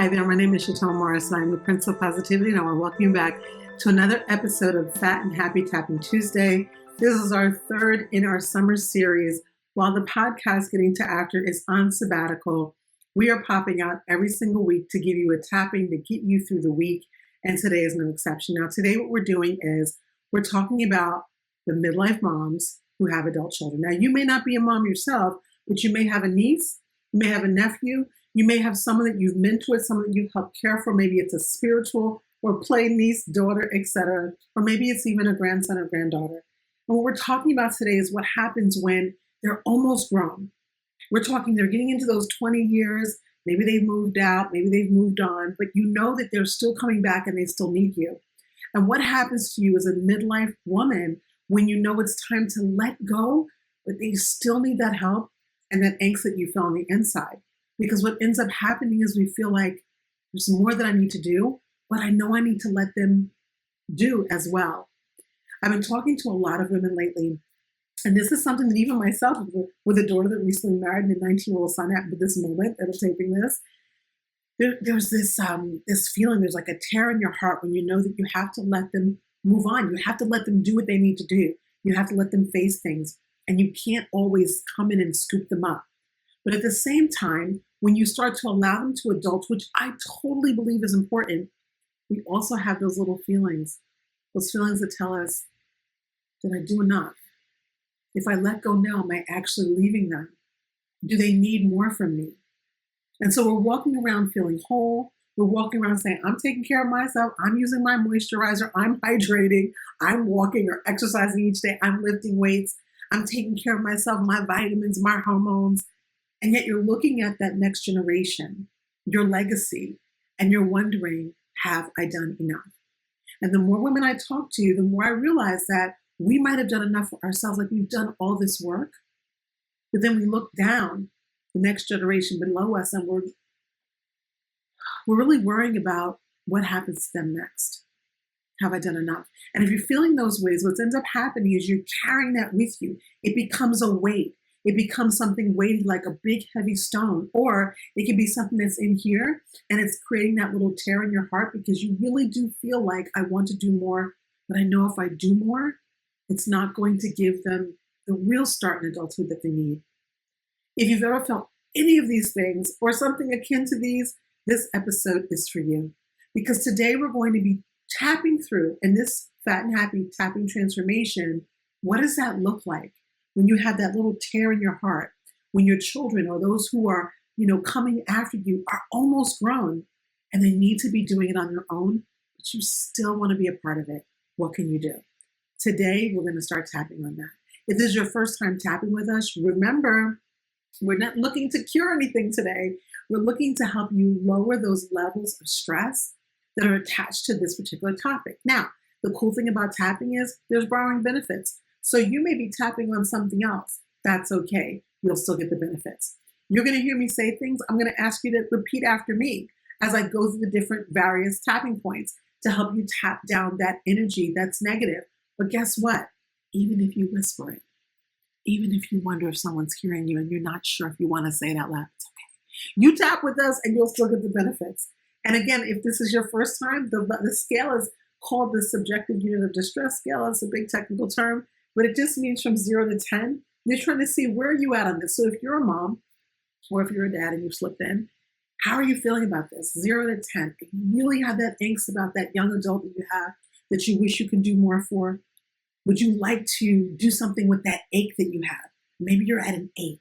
Hi there, my name is Chatone Morris, and I'm the Principal of Positivity, and I want to welcome you back to another episode of Fat and Happy Tapping Tuesday. This is our third in our summer series. While the podcast Getting to After is on sabbatical, we are popping out every single week to give you a tapping to get you through the week, and today is no exception. Now, today what we're doing is we're talking about the midlife moms who have adult children. Now, you may not be a mom yourself, but you may have a niece, you may have a nephew, you may have someone that you've mentored, someone that you've helped care for. Maybe it's a spiritual or play niece, daughter, etc. Or maybe it's even a grandson or granddaughter. And what we're talking about today is what happens when they're almost grown. We're talking they're getting into those 20 years. Maybe they've moved out, maybe they've moved on, but you know that they're still coming back and they still need you. And what happens to you as a midlife woman when you know it's time to let go, but they still need that help and that angst that you feel on the inside? Because what ends up happening is we feel like there's more that I need to do, but I know I need to let them do as well. I've been talking to a lot of women lately, and this is something that even myself, with a daughter that recently married and a 19-year-old son at this moment that I'm taping this, there's this feeling, there's like a tear in your heart when you know that you have to let them move on. You have to let them do what they need to do. You have to let them face things, and you can't always come in and scoop them up. But at the same time, when you start to allow them to adult, which I totally believe is important, we also have those little feelings, those feelings that tell us, did I do enough? If I let go now, am I actually leaving them? Do they need more from me? And so we're walking around feeling whole. We're walking around saying, I'm taking care of myself. I'm using my moisturizer. I'm hydrating. I'm walking or exercising each day. I'm lifting weights. I'm taking care of myself, my vitamins, my hormones. And yet you're looking at that next generation, your legacy, and you're wondering, have I done enough? And the more women I talk to, the more I realize that we might have done enough for ourselves, like we've done all this work, but then we look down the next generation below us and we're really worrying about what happens to them next. Have I done enough? And if you're feeling those ways, what ends up happening is you're carrying that with you. It becomes a weight. It becomes something weighty like a big heavy stone, or it can be something that's in here and it's creating that little tear in your heart because you really do feel like I want to do more, but I know if I do more, it's not going to give them the real start in adulthood that they need. If you've ever felt any of these things or something akin to these, this episode is for you. Because today we're going to be tapping through in this Fat and Happy Tapping Transformation. What does that look like? When you have that little tear in your heart, when your children or those who are, coming after you are almost grown and they need to be doing it on their own, but you still want to be a part of it. What can you do? Today, we're going to start tapping on that. If this is your first time tapping with us, remember, we're not looking to cure anything today. We're looking to help you lower those levels of stress that are attached to this particular topic. Now, the cool thing about tapping is there's borrowing benefits. So you may be tapping on something else. That's okay. You'll still get the benefits. You're going to hear me say things. I'm going to ask you to repeat after me as I go through the different various tapping points to help you tap down that energy that's negative. But guess what? Even if you whisper it, even if you wonder if someone's hearing you and you're not sure if you want to say it out loud, it's okay. You tap with us and you'll still get the benefits. And again, if this is your first time, the scale is called the subjective unit of distress scale. It's a big technical term. But it just means from 0 to 10. You're trying to see where are you at on this. So if you're a mom or if you're a dad and you slipped in, how are you feeling about this? 0 to 10. If you really have that angst about that young adult that you have that you wish you could do more for, would you like to do something with that ache that you have? Maybe you're at an 8.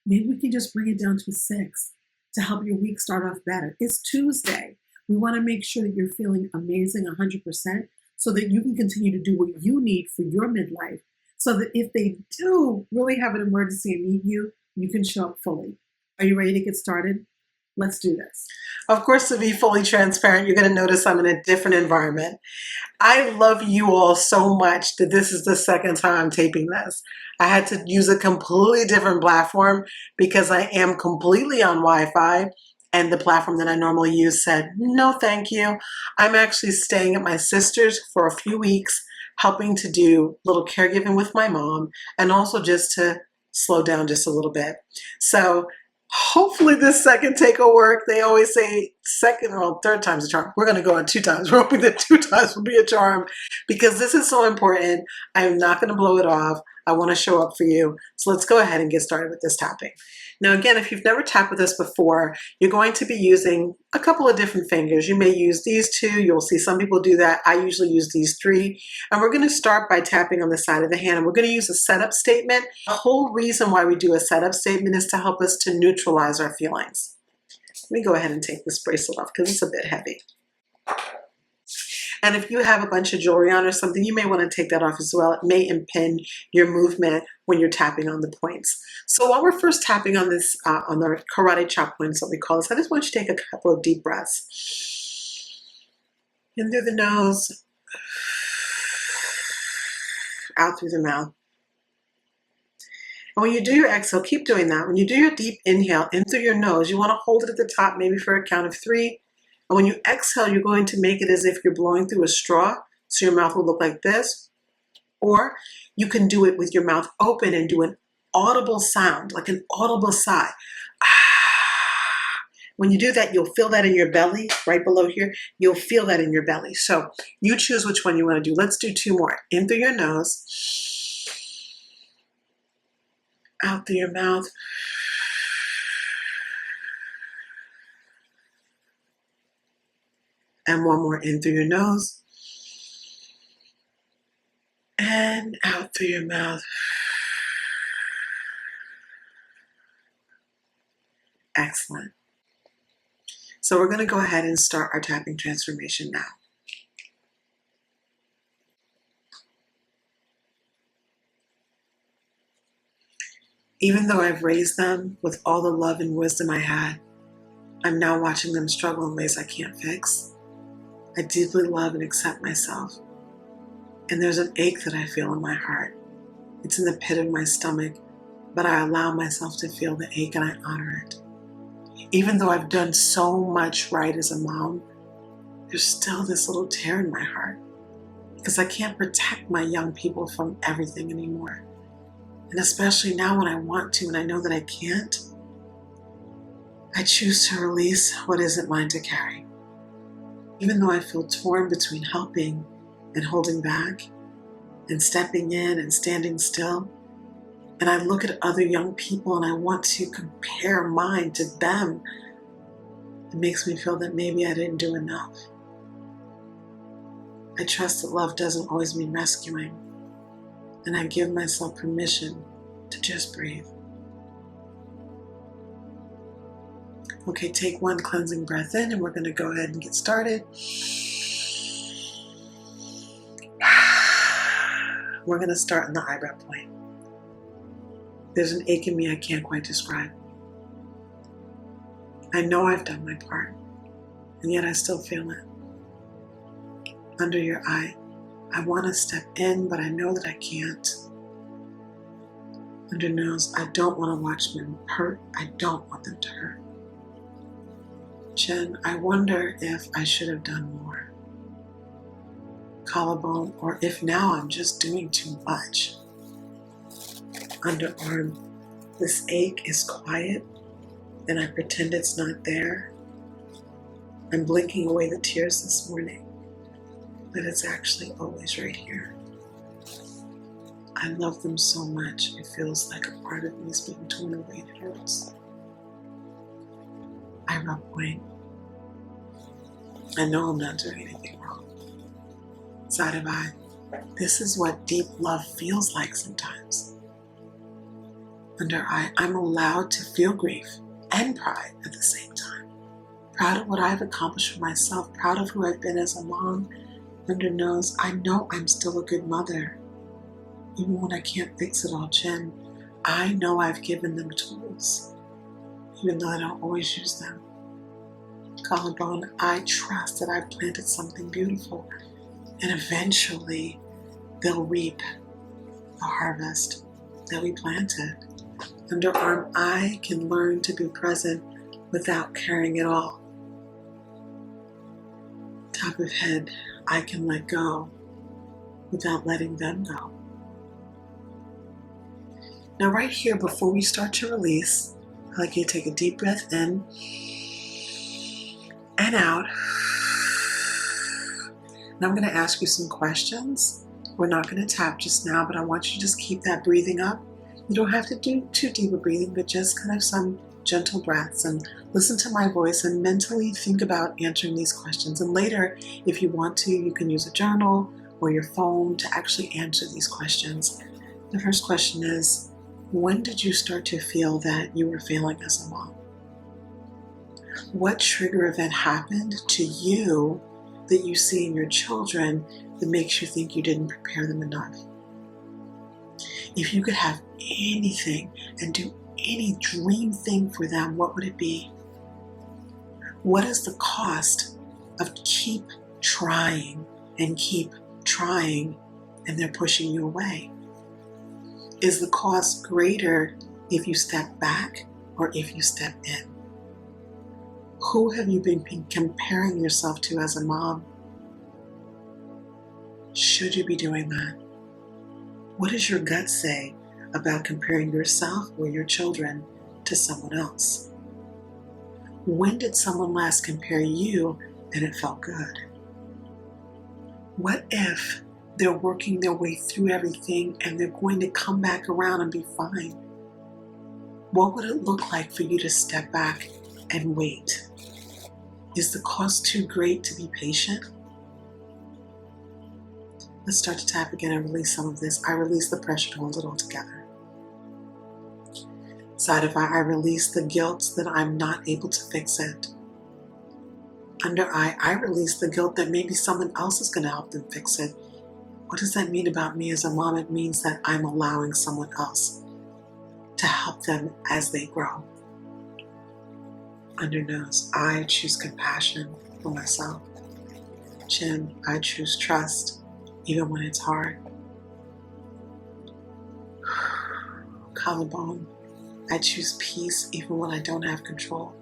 Maybe we can just bring it down to a 6 to help your week start off better. It's Tuesday. We want to make sure that you're feeling amazing 100% so that you can continue to do what you need for your midlife. So that if they do really have an emergency and need you, you can show up fully. Are you ready to get started? Let's do this. Of course, to be fully transparent, you're going to notice I'm in a different environment. I love you all so much that this is the second time I'm taping this. I had to use a completely different platform because I am completely on Wi-Fi. And the platform that I normally use said, no, thank you. I'm actually staying at my sister's for a few weeks, helping to do a little caregiving with my mom and also just to slow down just a little bit. So Hopefully this second take will work. They always say second or third time's a charm. We're going to go on 2 times. We're hoping that 2 times will be a charm because this is so important. I'm not going to blow it off. I want to show up for you. So let's go ahead and get started with this tapping. Now, again, if you've never tapped with us before, you're going to be using a couple of different fingers. You may use these 2. You'll see some people do that. I usually use these 3. And we're going to start by tapping on the side of the hand. And we're going to use a setup statement. The whole reason why we do a setup statement is to help us to neutralize our feelings. Let me go ahead and take this bracelet off because it's a bit heavy. And if you have a bunch of jewelry on or something, you may want to take that off as well. It may impede your movement when you're tapping on the points. So while we're first tapping on this, on the karate chop points, what we call this, I just want you to take a couple of deep breaths. In through the nose, out through the mouth. And when you do your exhale, keep doing that. When you do your deep inhale in through your nose, you want to hold it at the top, maybe for a count of 3. And when you exhale, you're going to make it as if you're blowing through a straw. So your mouth will look like this. Or you can do it with your mouth open and do an audible sound, like an audible sigh. When you do that, you'll feel that in your belly, right below here. You'll feel that in your belly. So you choose which one you want to do. Let's do 2 more. In through your nose. Out through your mouth. And 1 more in through your nose. And out through your mouth. Excellent. So we're going to go ahead and start our tapping transformation now. Even though I've raised them with all the love and wisdom I had, I'm now watching them struggle in ways I can't fix. I deeply love and accept myself. And there's an ache that I feel in my heart. It's in the pit of my stomach, but I allow myself to feel the ache and I honor it. Even though I've done so much right as a mom, there's still this little tear in my heart because I can't protect my young people from everything anymore. And especially now when I want to and I know that I can't, I choose to release what isn't mine to carry. Even though I feel torn between helping and holding back and stepping in and standing still, and I look at other young people and I want to compare mine to them, it makes me feel that maybe I didn't do enough. I trust that love doesn't always mean rescuing, and I give myself permission to just breathe. Okay, take 1 cleansing breath in and we're going to go ahead and get started. We're going to start on the eyebrow point. There's an ache in me I can't quite describe. I know I've done my part, and yet I still feel it. Under your eye, I want to step in, but I know that I can't. Under nose, I don't want to watch them hurt. I don't want them to hurt. Chin, I wonder if I should have done more. Collarbone, or if now I'm just doing too much. Underarm, this ache is quiet and I pretend it's not there. I'm blinking away the tears this morning, but it's actually always right here. I love them so much, it feels like a part of me is being torn away and it hurts. Eyebrow point. I know I'm not doing anything wrong. Side of eye. This is what deep love feels like sometimes. Under eye, I'm allowed to feel grief and pride at the same time. Proud of what I've accomplished for myself, proud of who I've been as a mom. Under nose, I know I'm still a good mother. Even when I can't fix it all, Chin, I know I've given them tools, even though I don't always use them. Collarbone, I trust that I've planted something beautiful, and eventually they'll reap the harvest that we planted. Underarm, I can learn to be present without carrying it all. Top of head, I can let go without letting them go. Now right here, before we start to release, I'd like you to take a deep breath in and out. And I'm going to ask you some questions. We're not going to tap just now, but I want you to just keep that breathing up. You don't have to do too deep a breathing, but just kind of some gentle breaths, and listen to my voice and mentally think about answering these questions. And later, if you want to, you can use a journal or your phone to actually answer these questions. The first question is, when did you start to feel that you were failing as a mom? What trigger event happened to you that you see in your children that makes you think you didn't prepare them enough? If you could have anything and do any dream thing for them, what would it be? What is the cost of keep trying and keep trying and they're pushing you away? Is the cost greater if you step back or if you step in? Who have you been comparing yourself to as a mom? Should you be doing that? What does your gut say about comparing yourself or your children to someone else? When did someone last compare you and it felt good? What if they're working their way through everything and they're going to come back around and be fine? What would it look like for you to step back and wait? Is the cost too great to be patient? Let's start to tap again and release some of this. I release the pressure to hold it all together. Side of I release the guilt that I'm not able to fix it. Under I release the guilt that maybe someone else is going to help them fix it. What does that mean about me as a mom? It means that I'm allowing someone else to help them as they grow. Under nose, I choose compassion for myself. Chin, I choose trust, even when it's hard. Collarbone, I choose peace, even when I don't have control.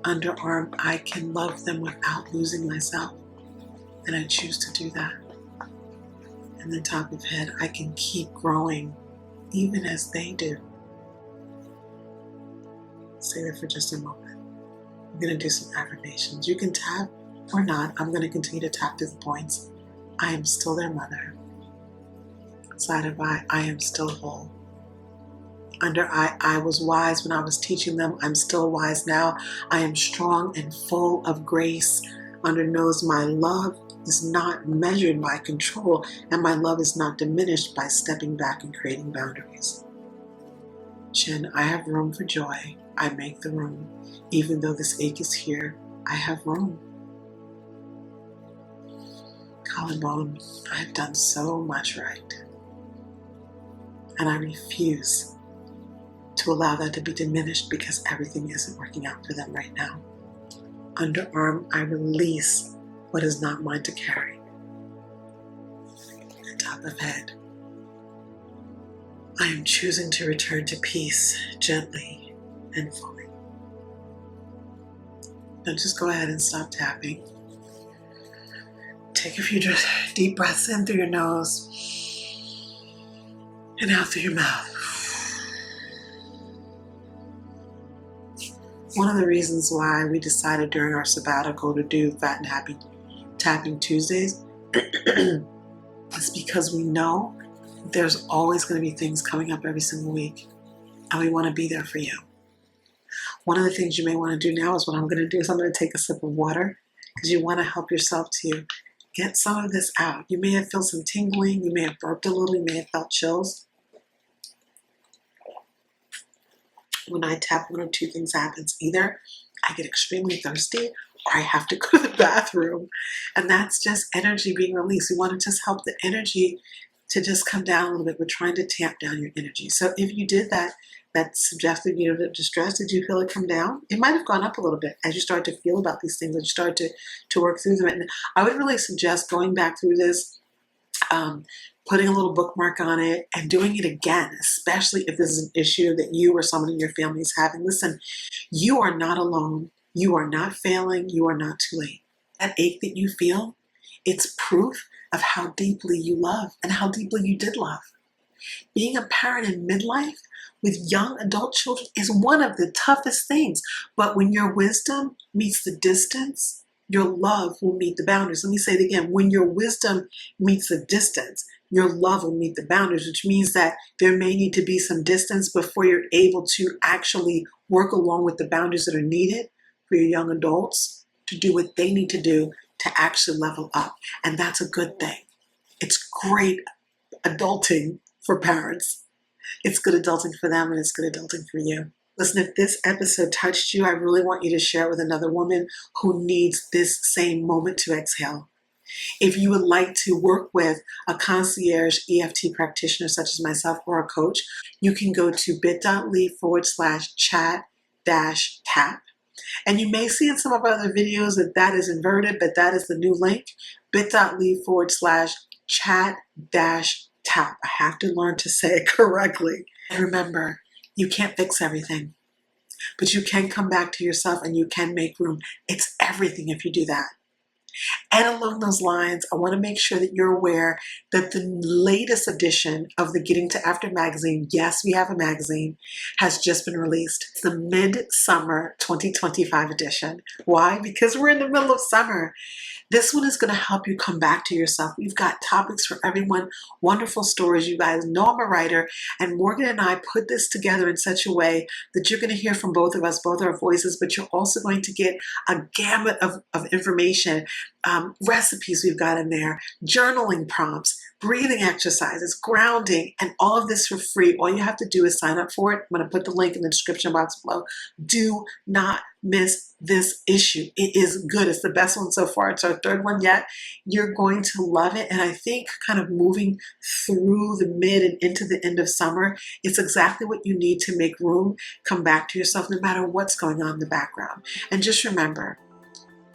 Underarm, I can love them without losing myself, and I choose to do that. And then top of head, I can keep growing, even as they do. Stay there for just a moment. I'm going to do some affirmations. You can tap or not. I'm going to continue to tap through the points. I am still their mother. Side of I am still whole. Under I was wise when I was teaching them. I'm still wise now. I am strong and full of grace. Under nose, my love is not measured by control, and my love is not diminished by stepping back and creating boundaries. Chin, I have room for joy. I make the room. Even though this ache is here, I have room. Collarbone, I have done so much right, and I refuse to allow that to be diminished because everything isn't working out for them right now. Underarm, I release what is not mine to carry. And top of head, I am choosing to return to peace gently and fully. Now just go ahead and stop tapping. Take a few deep breaths in through your nose and out through your mouth. One of the reasons why we decided during our sabbatical to do Fat and Happy Tapping Tuesdays is because we know there's always going to be things coming up every single week, and we want to be there for you. One of the things you may want to do now is what I'm going to do is I'm going to take a sip of water, because you want to help yourself to get some of this out. You may have felt some tingling, you may have burped a little, you may have felt chills. When I tap, one of two things happens. Either I get extremely thirsty or I have to go to the bathroom. And that's just energy being released. We want to just help the energy to just come down a little bit. We're trying to tamp down your energy. So if you did that, that suggested you know, distress, did you feel it come down? It might have gone up a little bit as you start to feel about these things and you start to work through them. And I would really suggest going back through this, putting a little bookmark on it and doing it again, especially if this is an issue that you or someone in your family is having. Listen, you are not alone. You are not failing. You are not too late. That ache that you feel, it's proof of how deeply you love and how deeply you did love. Being a parent in midlife with young adult children is one of the toughest things. But when your wisdom meets the distance, your love will meet the boundaries. Let me say it again. When your wisdom meets the distance, your love will meet the boundaries, which means that there may need to be some distance before you're able to actually work along with the boundaries that are needed for your young adults to do what they need to do to actually level up. And that's a good thing. It's great adulting for parents. It's good adulting for them, and it's good adulting for you. Listen, if this episode touched you, I really want you to share it with another woman who needs this same moment to exhale. If you would like to work with a concierge EFT practitioner such as myself or a coach, you can go to bit.ly/chat-tap. And you may see in some of our other videos that is inverted, but that is the new link, bit.ly/chat-tap. I have to learn to say it correctly. And remember, you can't fix everything, but you can come back to yourself and you can make room. It's everything if you do that. And along those lines, I want to make sure that you're aware that the latest edition of the Getting to After magazine, yes, we have a magazine, has just been released. It's the Midsummer 2025 edition. Why? Because we're in the middle of summer. This one is going to help you come back to yourself. We've got topics for everyone, wonderful stories. You guys know I'm a writer, and Morgan and I put this together in such a way that you're going to hear from both of us, both our voices, but you're also going to get a gamut of information, recipes we've got in there, journaling prompts, breathing exercises, grounding, and all of this for free. All you have to do is sign up for it. I'm going to put the link in the description box below. Do not miss this issue. It is good. It's the best one so far. It's our third one yet. You're going to love it. And I think kind of moving through the mid and into the end of summer, it's exactly what you need to make room, come back to yourself no matter what's going on in the background. And just remember,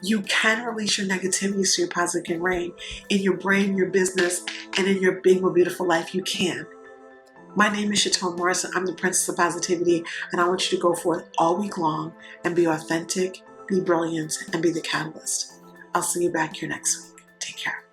you can release your negativity so your positive can reign in your brain, your business, and in your big, beautiful life. You can. My name is Chatone Morrison. I'm the Princess of Positivity, and I want you to go forth all week long and be authentic, be brilliant, and be the catalyst. I'll see you back here next week. Take care.